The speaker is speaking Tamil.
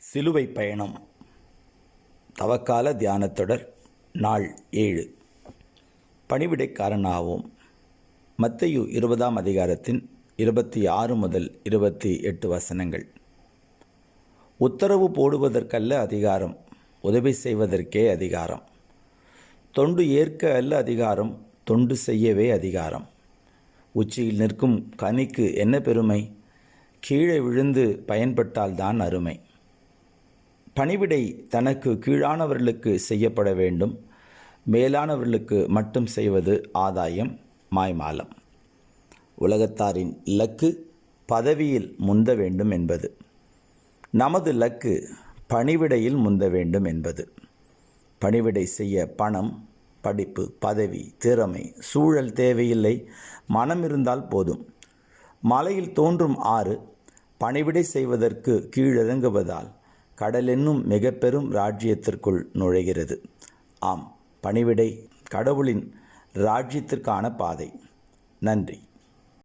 சிலுவை பயணம் தவக்கால தியானத்தொடர் நாள் 7. பணிவிடைக்காரனாவோம். மத்தேயு 20ஆம் அதிகாரத்தின் 26 முதல் 28 வசனங்கள். உத்தரவு போடுவதற்கல்ல அதிகாரம், உதவி செய்வதற்கே அதிகாரம். தொண்டு ஏற்க அல்ல அதிகாரம், தொண்டு செய்யவே அதிகாரம். உச்சியில் நிற்கும் கனிக்கு என்ன பெருமை? கீழே விழுந்து பயன்பட்டால்தான் அருமை. பணிவிடை தனக்கு கீழானவர்களுக்கு செய்யப்பட வேண்டும், மேலானவர்களுக்கு மட்டும் செய்வது ஆதாயம், மாய்மாலம். உலகத்தாரின் இலக்கு பதவியில் முந்த வேண்டும் என்பது. நமது இலக்கு பணிவிடையில் முந்த வேண்டும் என்பது. பணிவிடை செய்ய பணம், படிப்பு, பதவி, திறமை, சூழல் தேவையில்லை, மனம் இருந்தால் போதும். மலையில் தோன்றும் ஆறு பணிவிடை செய்வதற்கு கீழிறங்குவதால் கடல் என்னும் மிக பெரும் ராஜ்யத்திற்குள் நுழைகிறது. ஆம், பணிவிடை கடவுளின் ராஜ்யத்திற்கான பாதை. நன்றி.